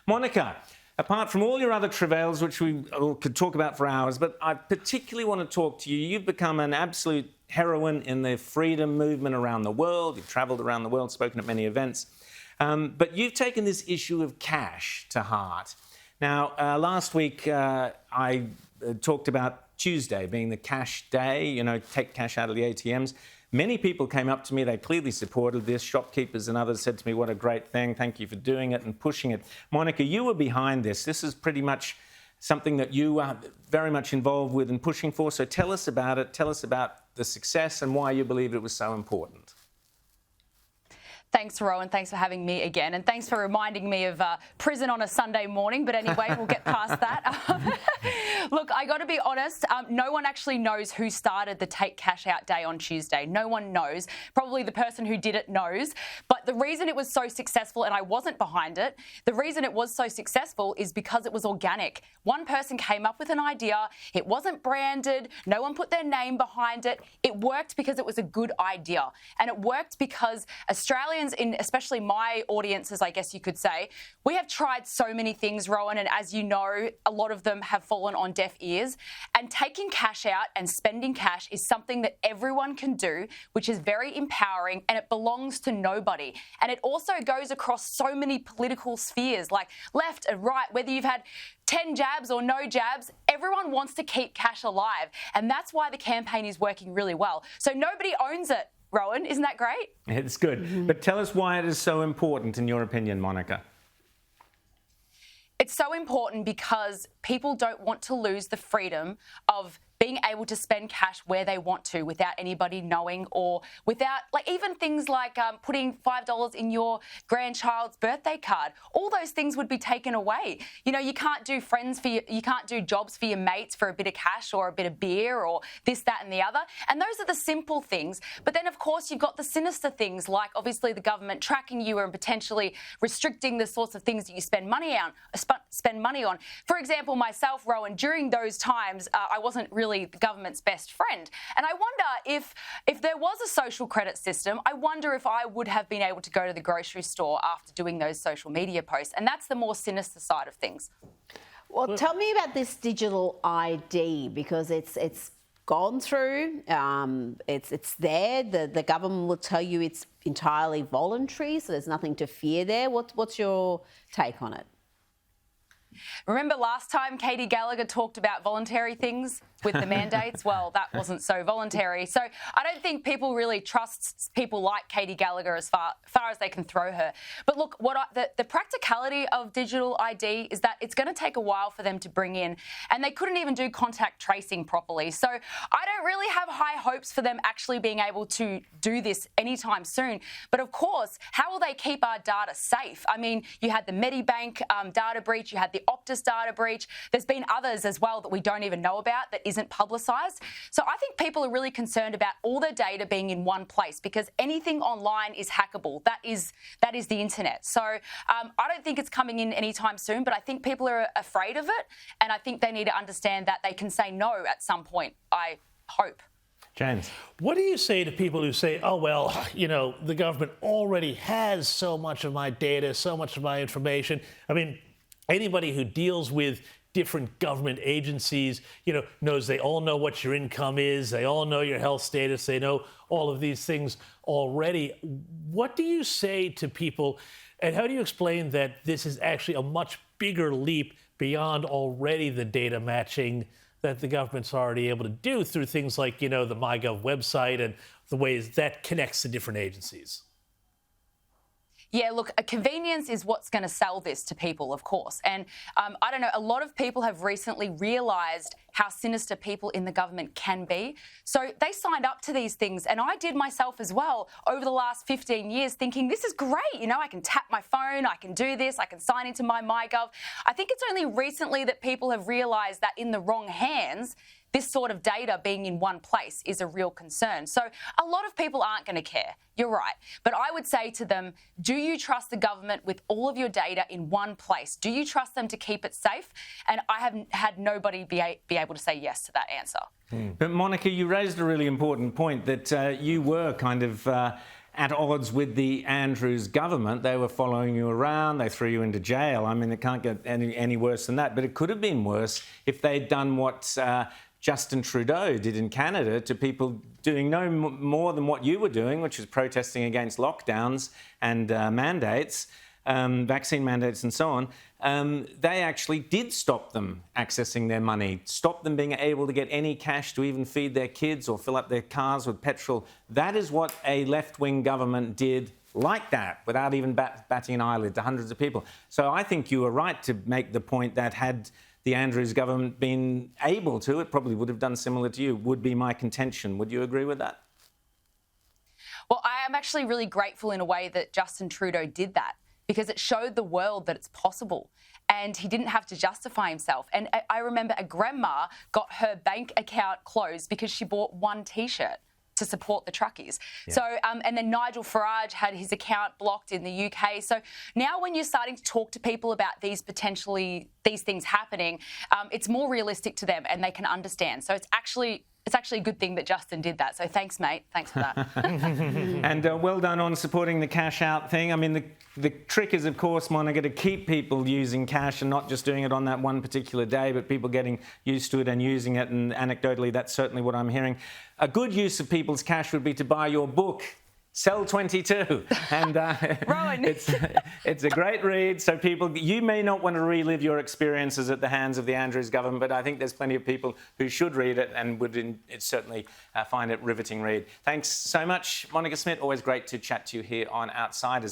Monica, apart from all your other travails, which we could talk about for hours, but I particularly want to talk to you. You've become an absolute heroine in the freedom movement around the world. You've travelled around the world, spoken at many events. But you've taken this issue of cash to heart. Now, last week, I talked about Tuesday being the cash day, you know, take cash out of the ATMs. Many people came up to me, they clearly supported this. Shopkeepers and others said to me, what a great thing, thank you for doing it and pushing it. Monica, you were behind this. This is pretty much something that you are very much involved with and pushing for. So tell us about it, tell us about the success and why you believed it was so important. Thanks, Rowan. Thanks for having me again. And thanks for reminding me of prison on a Sunday morning. But anyway, we'll get past that. Look, I got to be honest, no one actually knows who started the Take Cash Out Day on Tuesday. No one knows. Probably the person who did it knows. But the reason it was so successful, and I wasn't behind it, the reason it was so successful is because it was organic. One person came up with an idea. It wasn't branded. No one put their name behind it. It worked because it was a good idea. And it worked because Australians, in especially my audiences, I guess you could say, we have tried so many things, Rowan, and as you know, a lot of them have fallen on deaf ears. And taking cash out and spending cash is something that everyone can do, which is very empowering, and it belongs to nobody. And it also goes across so many political spheres, like left and right, whether you've had 10 jabs or no jabs, everyone wants to keep cash alive. And that's why the campaign is working really well. So nobody owns it. Rowan, isn't that great? It's good. Mm-hmm. But tell us why it is so important, in your opinion, Monica. It's so important because people don't want to lose the freedom of being able to spend cash where they want to without anybody knowing, or without, like, even things like putting $5 in your grandchild's birthday card. All those things would be taken away. You know, you can't do you can't do jobs for your mates for a bit of cash or a bit of beer or this, that and the other. And those are the simple things. But then, of course, you've got the sinister things, like obviously the government tracking you and potentially restricting the sorts of things that you spend money on. For example, myself, Rowan, during those times, I wasn't really the government's best friend. And I wonder if there was a social credit system, I wonder if I would have been able to go to the grocery store after doing those social media posts. And that's the more sinister side of things. Well, tell me about this digital ID, because it's gone through, it's there. The government will tell you it's entirely voluntary, so there's nothing to fear there. What's your take on it? Remember last time Katie Gallagher talked about voluntary things with the mandates? Well, that wasn't so voluntary. So I don't think people really trust people like Katie Gallagher as far as they can throw her. But look, the practicality of digital ID is that it's going to take a while for them to bring in, and they couldn't even do contact tracing properly. So I don't really have high hopes for them actually being able to do this anytime soon. But of course, how will they keep our data safe? I mean, you had the Medibank data breach, you had the Optus data breach. There's been others as well that we don't even know about that isn't publicised. So I think people are really concerned about all their data being in one place, because anything online is hackable. That is the internet. So I don't think it's coming in anytime soon, but I think people are afraid of it, and I think they need to understand that they can say no at some point, I hope. James. What do you say to people who say, oh, well, you know, the government already has so much of my data, so much of my information? I mean, anybody who deals with different government agencies, you know, knows they all know what your income is. They all know your health status. They know all of these things already. What do you say to people, and how do you explain that this is actually a much bigger leap beyond already the data matching that the government's already able to do through things like, you know, the MyGov website and the ways that connects to different agencies? Yeah, look, a convenience is what's going to sell this to people, of course. And I don't know, a lot of people have recently realised how sinister people in the government can be. So they signed up to these things, and I did myself as well over the last 15 years, thinking this is great. You know, I can tap my phone, I can do this, I can sign into my MyGov. I think it's only recently that people have realised that in the wrong hands, this sort of data being in one place is a real concern. So a lot of people aren't going to care. You're right. But I would say to them, do you trust the government with all of your data in one place? Do you trust them to keep it safe? And I haven't had nobody be able to say yes to that answer. But Monica, you raised a really important point that you were kind of at odds with the Andrews government. They were following you around. They threw you into jail. I mean, it can't get any worse than that. But it could have been worse if they'd done what Justin Trudeau did in Canada to people doing no more than what you were doing, which is protesting against lockdowns and mandates, vaccine mandates and so on. They actually did stop them accessing their money, stop them being able to get any cash to even feed their kids or fill up their cars with petrol. That is what a left-wing government did like that, without even batting an eyelid to hundreds of people. So I think you were right to make the point that had the Andrews government been able to, it probably would have done similar to you, would be my contention. Would you agree with that? Well, I am actually really grateful in a way that Justin Trudeau did that, because it showed the world that it's possible and he didn't have to justify himself. And I remember a grandma got her bank account closed because she bought one T-shirt to support the truckies. Yeah. So, and then Nigel Farage had his account blocked in the UK. So now when you're starting to talk to people about these things happening, it's more realistic to them and they can understand. So it's actually a good thing that Justin did that. So thanks, mate. Thanks for that. And well done on supporting the cash out thing. I mean, the trick is, of course, Monica, to keep people using cash and not just doing it on that one particular day, but people getting used to it and using it. And anecdotally, that's certainly what I'm hearing. A good use of people's cash would be to buy your book, Cell 22, and Rowan. it's a great read. So people, you may not want to relive your experiences at the hands of the Andrews government, but I think there's plenty of people who should read it and would certainly find it riveting read. Thanks so much, Monica Smit. Always great to chat to you here on Outsiders.